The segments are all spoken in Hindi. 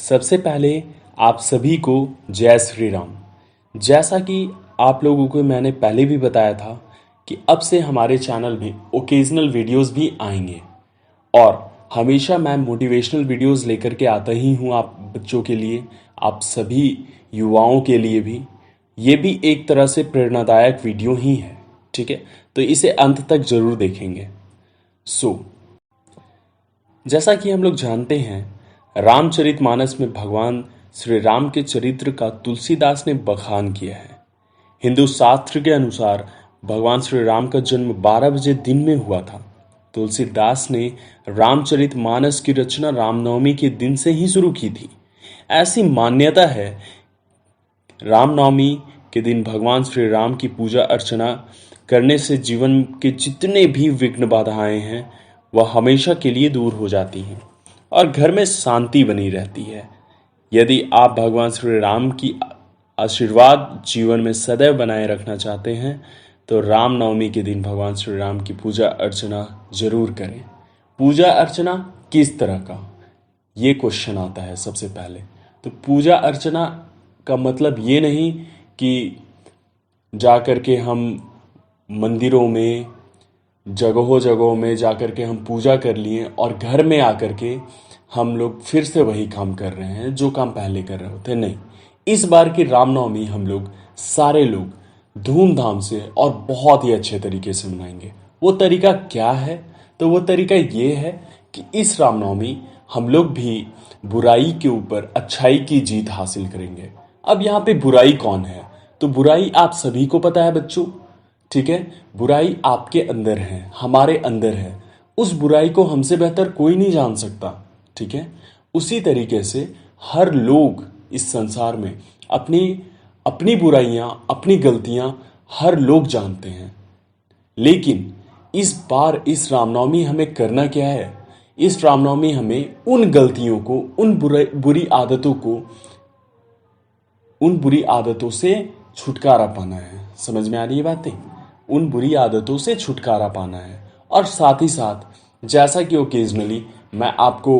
सबसे पहले आप सभी को जय श्री राम। जैसा कि आप लोगों को मैंने पहले भी बताया था कि अब से हमारे चैनल में ओकेजनल वीडियोस भी आएंगे और हमेशा मैं मोटिवेशनल वीडियोस लेकर के आता ही हूँ आप बच्चों के लिए, आप सभी युवाओं के लिए भी। ये भी एक तरह से प्रेरणादायक वीडियो ही है, ठीक है। तो इसे अंत तक जरूर देखेंगे। जैसा कि हम लोग जानते हैं, रामचरितमानस में भगवान श्री राम के चरित्र का तुलसीदास ने बखान किया है। हिंदू शास्त्र के अनुसार भगवान श्री राम का जन्म 12 बजे दिन में हुआ था। तुलसीदास ने रामचरितमानस की रचना रामनवमी के दिन से ही शुरू की थी। ऐसी मान्यता है, रामनवमी के दिन भगवान श्री राम की पूजा अर्चना करने से जीवन के जितने भी विघ्न बाधाएं हैं वह हमेशा के लिए दूर हो जाती हैं और घर में शांति बनी रहती है। यदि आप भगवान श्री राम की आशीर्वाद जीवन में सदैव बनाए रखना चाहते हैं तो रामनवमी के दिन भगवान श्री राम की पूजा अर्चना जरूर करें। पूजा अर्चना किस तरह का, ये क्वेश्चन आता है सबसे पहले। तो पूजा अर्चना का मतलब ये नहीं कि जा कर के हम मंदिरों में जगहों जगहों में जाकर के हम पूजा कर लिए और घर में आकर के हम लोग फिर से वही काम कर रहे हैं जो काम पहले कर रहे होते। नहीं, इस बार की रामनवमी हम लोग सारे लोग धूमधाम से और बहुत ही अच्छे तरीके से मनाएंगे। वो तरीका क्या है? तो वो तरीका ये है कि इस रामनवमी हम लोग भी बुराई के ऊपर अच्छाई की जीत हासिल करेंगे। अब यहाँ पे बुराई कौन है? तो बुराई आप सभी को पता है बच्चों, ठीक है। बुराई आपके अंदर है, हमारे अंदर है। उस बुराई को हमसे बेहतर कोई नहीं जान सकता, ठीक है। उसी तरीके से हर लोग इस संसार में अपनी अपनी बुराइयां, अपनी गलतियां हर लोग जानते हैं। लेकिन इस बार इस रामनवमी हमें करना क्या है? इस रामनवमी हमें उन गलतियों को, उन बुरी आदतों से छुटकारा पाना है। समझ में आ रही है बातें? उन बुरी आदतों से छुटकारा पाना है। और साथ ही साथ जैसा कि ओकेजनली मैं आपको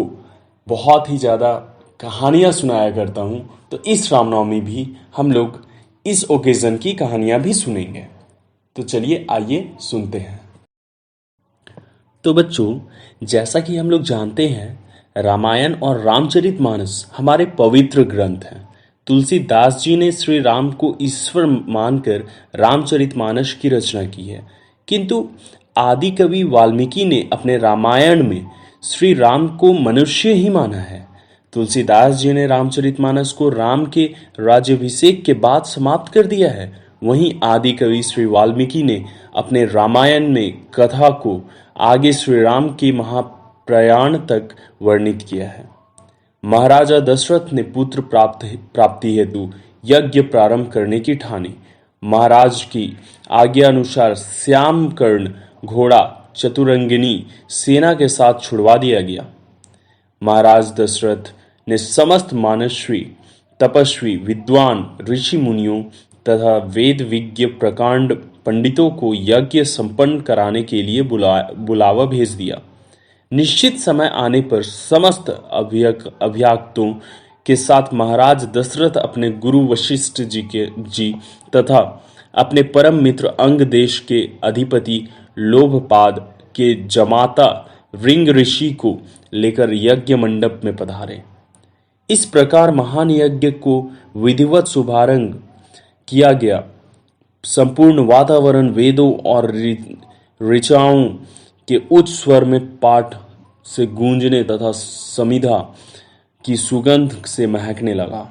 बहुत ही ज़्यादा कहानियाँ सुनाया करता हूँ, तो इस रामनवमी भी हम लोग इस ओकेजन की कहानियाँ भी सुनेंगे। तो चलिए आइए सुनते हैं। तो बच्चों, जैसा कि हम लोग जानते हैं, रामायण और रामचरितमानस हमारे पवित्र ग्रंथ हैं। तुलसीदास जी ने श्री राम को ईश्वर मानकर रामचरितमानस की रचना की है, किंतु आदि कवि वाल्मीकि ने अपने रामायण में श्री राम को मनुष्य ही माना है। तुलसीदास जी ने रामचरितमानस को राम के राज्याभिषेक के बाद समाप्त कर दिया है। वहीं आदि कवि श्री वाल्मीकि ने अपने रामायण में कथा को आगे श्री राम के महाप्रयाण तक वर्णित किया है। महाराजा दशरथ ने पुत्र प्राप्ति हेतु यज्ञ प्रारंभ करने की ठानी। महाराज की आज्ञा अनुसार श्यामकर्ण घोड़ा चतुरंगिनी सेना के साथ छुड़वा दिया गया। महाराज दशरथ ने समस्त मानसवी, तपस्वी, विद्वान, ऋषि मुनियों तथा वेद विज्ञ प्रकांड पंडितों को यज्ञ संपन्न कराने के लिए बुलावा भेज दिया। निश्चित समय आने पर समस्त अभ्यागतों के साथ महाराज दशरथ अपने गुरु वशिष्ठ जी तथा अपने परम मित्र अंग देश के अधिपति लोभपाद के जमाता रिंग ऋषि को लेकर यज्ञ मंडप में पधारे। इस प्रकार महान यज्ञ को विधिवत शुभारंभ किया गया। संपूर्ण वातावरण वेदों और ऋचाओं के उच्च स्वर में पाठ से गूंजने तथा समिधा की सुगंध से महकने लगा।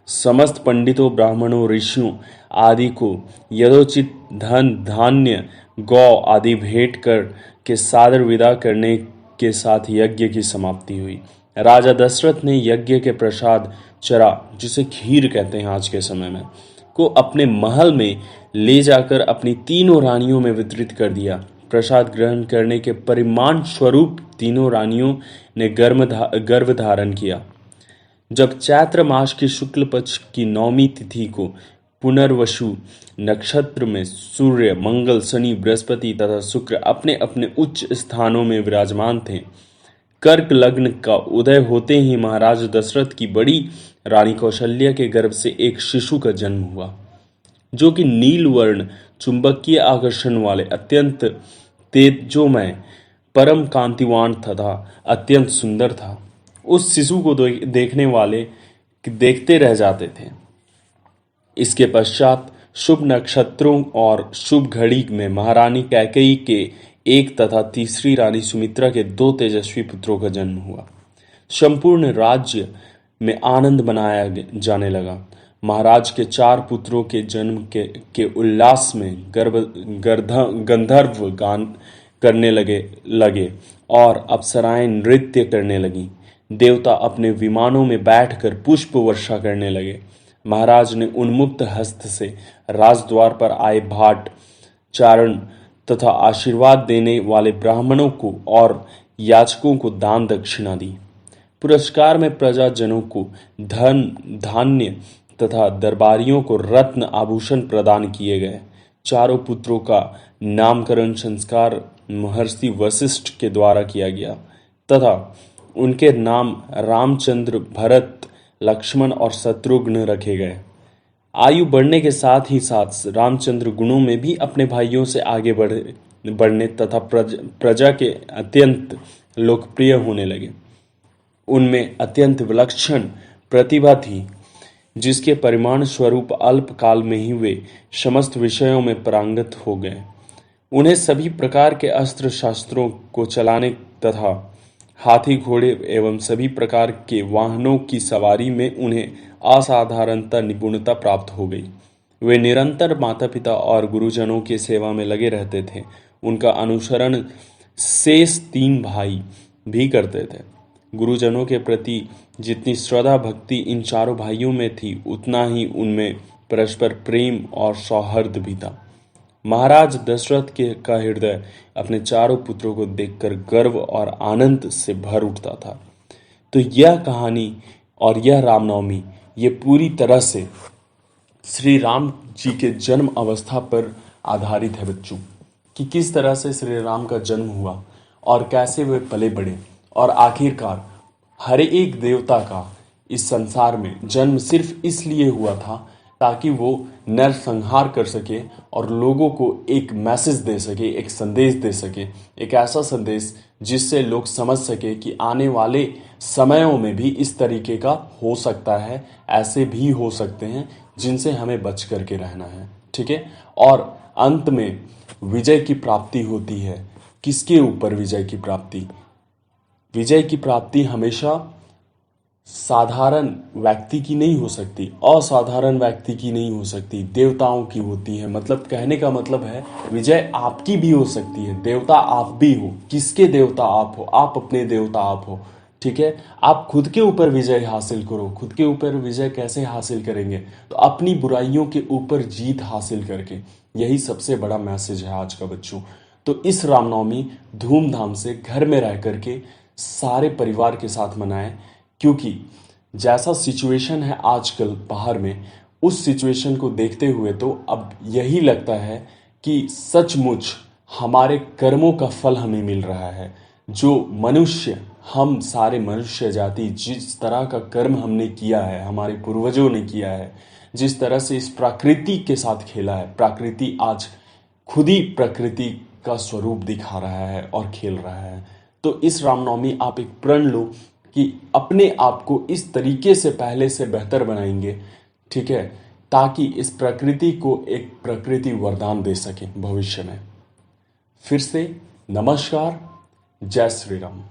समस्त पंडितों, ब्राह्मणों, ऋषियों आदि को यथोचित धन, धान्य, गौ आदि भेंट कर के सादर विदा करने के साथ यज्ञ की समाप्ति हुई। राजा दशरथ ने यज्ञ के प्रसाद चरा, जिसे खीर कहते हैं आज के समय में, को अपने महल में ले जाकर अपनी तीनों रानियों में वितरित कर दिया। प्रसाद ग्रहण करने के परिमाण स्वरूप तीनों रानियों ने गर्भ धारण किया। जब चैत्र मास की शुक्ल पक्ष की 9वीं तिथि को पुनर्वसु नक्षत्र में सूर्य, मंगल, शनि, बृहस्पति तथा शुक्र अपने अपने उच्च स्थानों में विराजमान थे, कर्क लग्न का उदय होते ही महाराज दशरथ की बड़ी रानी कौशल्या के गर्भ से एक शिशु का जन्म हुआ, जो कि नील वर्ण चुंबकीय आकर्षण वाले अत्यंत तेजोमय परम कांतिवान तथा अत्यंत सुंदर था। उस शिशु को देखने वाले देखते रह जाते थे। इसके पश्चात शुभ नक्षत्रों और शुभ घड़ी में महारानी कैकेयी के एक तथा तीसरी रानी सुमित्रा के दो तेजस्वी पुत्रों का जन्म हुआ। संपूर्ण राज्य में आनंद मनाया जाने लगा। महाराज के चार पुत्रों के जन्म के उल्लास में गंधर्व गान करने लगे और अप्सराएं नृत्य करने लगीं। देवता अपने विमानों में बैठकर पुष्प वर्षा करने लगे। महाराज ने उन्मुक्त हस्त से राजद्वार पर आए भाट चारण तथा आशीर्वाद देने वाले ब्राह्मणों को और याचकों को दान दक्षिणा दी। पुरस्कार में प्रजाजनों को धन धान्य तथा दरबारियों को रत्न आभूषण प्रदान किए गए। चारों पुत्रों का नामकरण संस्कार महर्षि वशिष्ठ के द्वारा किया गया तथा उनके नाम रामचंद्र, भरत, लक्ष्मण और शत्रुघ्न रखे गए। आयु बढ़ने के साथ ही साथ रामचंद्र गुणों में भी अपने भाइयों से आगे बढ़ने तथा प्रजा के अत्यंत लोकप्रिय होने लगे। उनमें अत्यंत विलक्षण प्रतिभा थी, जिसके परिमाण स्वरूप अल्प काल में ही वे समस्त विषयों में पारंगत हो गए। उन्हें सभी प्रकार के अस्त्र शस्त्रों को चलाने तथा हाथी घोड़े एवं सभी प्रकार के वाहनों की सवारी में उन्हें असाधारणता निपुणता प्राप्त हो गई। वे निरंतर माता पिता और गुरुजनों की सेवा में लगे रहते थे। उनका अनुसरण शेष तीन भाई भी करते थे। गुरुजनों के प्रति जितनी श्रद्धा भक्ति इन चारों भाइयों में थी, उतना ही उनमें परस्पर प्रेम और सौहार्द भी था। महाराज दशरथ का हृदय अपने चारों पुत्रों को देखकर गर्व और आनंद से भर उठता था। तो यह कहानी और यह रामनवमी ये पूरी तरह से श्री राम जी के जन्म अवस्था पर आधारित है बच्चों, कि किस तरह से श्री राम का जन्म हुआ और कैसे वे पले बढ़े और आखिरकार हर एक देवता का इस संसार में जन्म सिर्फ इसलिए हुआ था ताकि वो नरसंहार कर सके और लोगों को एक मैसेज दे सके, एक संदेश दे सके, एक ऐसा संदेश जिससे लोग समझ सके कि आने वाले समयों में भी इस तरीके का हो सकता है, ऐसे भी हो सकते हैं जिनसे हमें बच करके रहना है। ठीक है। और अंत में विजय की प्राप्ति होती है। किसके ऊपर विजय की प्राप्ति? विजय की प्राप्ति हमेशा साधारण व्यक्ति की नहीं हो सकती, असाधारण व्यक्ति की नहीं हो सकती, देवताओं की होती है। मतलब कहने का मतलब है विजय आपकी भी हो सकती है, देवता आप भी हो। किसके देवता आप हो? आप अपने देवता आप हो। ठीक है। आप खुद के ऊपर विजय हासिल करो। खुद के ऊपर विजय कैसे हासिल करेंगे? तो अपनी बुराइयों के ऊपर जीत हासिल करके। यही सबसे बड़ा मैसेज है आज का बच्चों। तो इस रामनवमी धूमधाम से घर में रह करके सारे परिवार के साथ मनाएं, क्योंकि जैसा सिचुएशन है आजकल बाहर में, उस सिचुएशन को देखते हुए तो अब यही लगता है कि सचमुच हमारे कर्मों का फल हमें मिल रहा है। जो मनुष्य, हम सारे मनुष्य जाति जिस तरह का कर्म हमने किया है, हमारे पूर्वजों ने किया है, जिस तरह से इस प्रकृति के साथ खेला है, प्रकृति आज खुद ही प्रकृति का स्वरूप दिखा रहा है और खेल रहा है। तो इस रामनवमी आप एक प्रण लो कि अपने आप को इस तरीके से पहले से बेहतर बनाएंगे। ठीक है। ताकि इस प्रकृति को एक प्रकृति वरदान दे सके भविष्य में। फिर से नमस्कार। जय श्री राम।